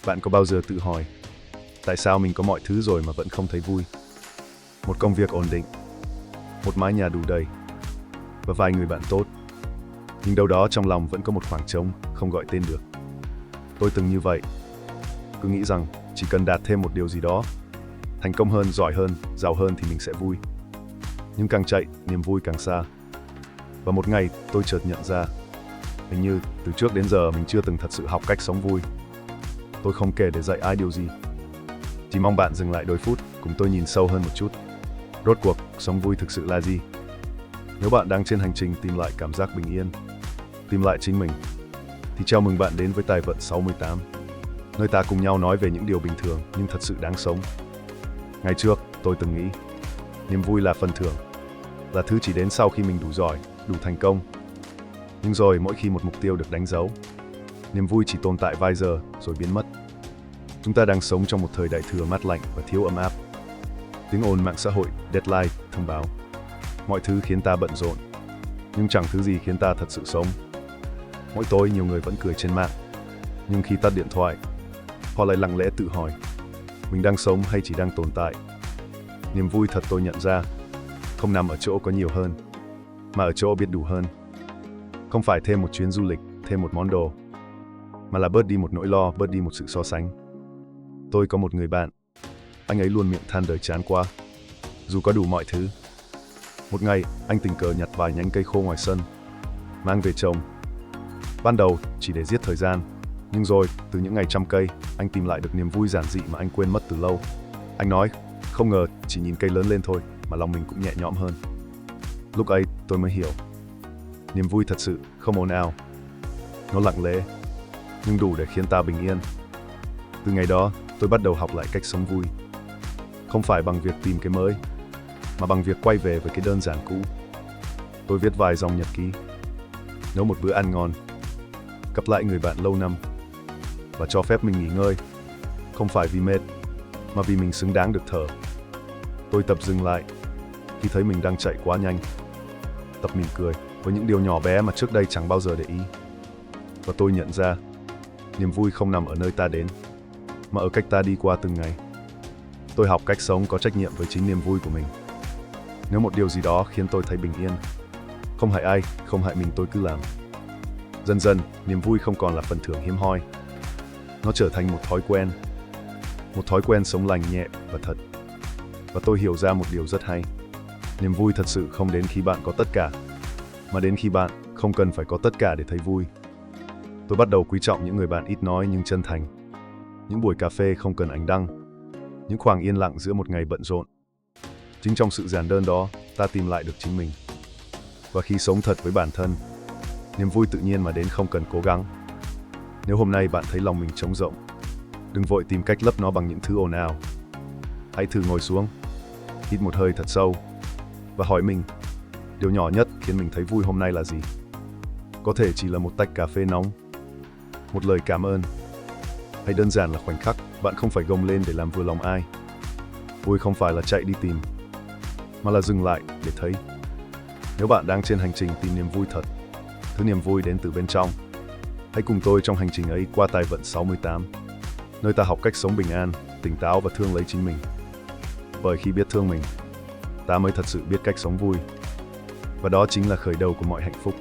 Bạn có bao giờ tự hỏi, tại sao mình có mọi thứ rồi mà vẫn không thấy vui? Một công việc ổn định, một mái nhà đủ đầy, và vài người bạn tốt. Nhưng đâu đó trong lòng vẫn có một khoảng trống, không gọi tên được. Tôi từng như vậy. Cứ nghĩ rằng, chỉ cần đạt thêm một điều gì đó, thành công hơn, giỏi hơn, giàu hơn thì mình sẽ vui. Nhưng càng chạy, niềm vui càng xa. Và một ngày, tôi chợt nhận ra, hình như, từ trước đến giờ mình chưa từng thật sự học cách sống vui. Tôi không kể để dạy ai điều gì. Chỉ mong bạn dừng lại đôi phút, cùng tôi nhìn sâu hơn một chút. Rốt cuộc, sống vui thực sự là gì? Nếu bạn đang trên hành trình tìm lại cảm giác bình yên, tìm lại chính mình, thì chào mừng bạn đến với Tài vận 68, nơi ta cùng nhau nói về những điều bình thường nhưng thật sự đáng sống. Ngày trước, tôi từng nghĩ, niềm vui là phần thưởng, là thứ chỉ đến sau khi mình đủ giỏi, đủ thành công. Nhưng rồi mỗi khi một mục tiêu được đánh dấu, niềm vui chỉ tồn tại vài giờ rồi biến mất. Chúng ta đang sống trong một thời đại thừa mát lạnh và thiếu ấm áp. Tiếng ồn mạng xã hội, deadline, thông báo. Mọi thứ khiến ta bận rộn, nhưng chẳng thứ gì khiến ta thật sự sống. Mỗi tối nhiều người vẫn cười trên mạng, nhưng khi tắt điện thoại, họ lại lặng lẽ tự hỏi, mình đang sống hay chỉ đang tồn tại? Niềm vui thật tôi nhận ra, không nằm ở chỗ có nhiều hơn, mà ở chỗ biết đủ hơn. Không phải thêm một chuyến du lịch, thêm một món đồ, mà là bớt đi một nỗi lo, bớt đi một sự so sánh. Tôi có một người bạn, anh ấy luôn miệng than đời chán quá, dù có đủ mọi thứ. Một ngày, anh tình cờ nhặt vài nhánh cây khô ngoài sân, mang về trồng. Ban đầu, chỉ để giết thời gian, nhưng rồi, từ những ngày chăm cây, anh tìm lại được niềm vui giản dị mà anh quên mất từ lâu. Anh nói, không ngờ, chỉ nhìn cây lớn lên thôi, mà lòng mình cũng nhẹ nhõm hơn. Lúc ấy, tôi mới hiểu. Niềm vui thật sự không ồn ào. Nó lặng lẽ, nhưng đủ để khiến ta bình yên. Từ ngày đó, tôi bắt đầu học lại cách sống vui. Không phải bằng việc tìm cái mới, mà bằng việc quay về với cái đơn giản cũ. Tôi viết vài dòng nhật ký, nấu một bữa ăn ngon, gặp lại người bạn lâu năm, và cho phép mình nghỉ ngơi. Không phải vì mệt, mà vì mình xứng đáng được thở. Tôi tập dừng lại, khi thấy mình đang chạy quá nhanh. Tập mỉm cười với những điều nhỏ bé mà trước đây chẳng bao giờ để ý. Và tôi nhận ra, niềm vui không nằm ở nơi ta đến, mà ở cách ta đi qua từng ngày. Tôi học cách sống có trách nhiệm với chính niềm vui của mình. Nếu một điều gì đó khiến tôi thấy bình yên, không hại ai, không hại mình, tôi cứ làm. Dần dần, niềm vui không còn là phần thưởng hiếm hoi. Nó trở thành một thói quen sống lành nhẹ và thật. Và tôi hiểu ra một điều rất hay. Niềm vui thật sự không đến khi bạn có tất cả, mà đến khi bạn không cần phải có tất cả để thấy vui. Tôi bắt đầu quý trọng những người bạn ít nói nhưng chân thành. Những buổi cà phê không cần ánh đăng. Những khoảng yên lặng giữa một ngày bận rộn. Chính trong sự giản đơn đó, ta tìm lại được chính mình. Và khi sống thật với bản thân, niềm vui tự nhiên mà đến không cần cố gắng. Nếu hôm nay bạn thấy lòng mình trống rỗng, đừng vội tìm cách lấp nó bằng những thứ ồn ào. Hãy thử ngồi xuống, hít một hơi thật sâu, và hỏi mình, điều nhỏ nhất khiến mình thấy vui hôm nay là gì? Có thể chỉ là một tách cà phê nóng, một lời cảm ơn, hay đơn giản là khoảnh khắc bạn không phải gồng lên để làm vừa lòng ai. Vui không phải là chạy đi tìm, mà là dừng lại để thấy. Nếu bạn đang trên hành trình tìm niềm vui thật, thứ niềm vui đến từ bên trong, hãy cùng tôi trong hành trình ấy qua Tài vận 68, nơi ta học cách sống bình an, tỉnh táo và thương lấy chính mình. Bởi khi biết thương mình, ta mới thật sự biết cách sống vui. Và đó chính là khởi đầu của mọi hạnh phúc.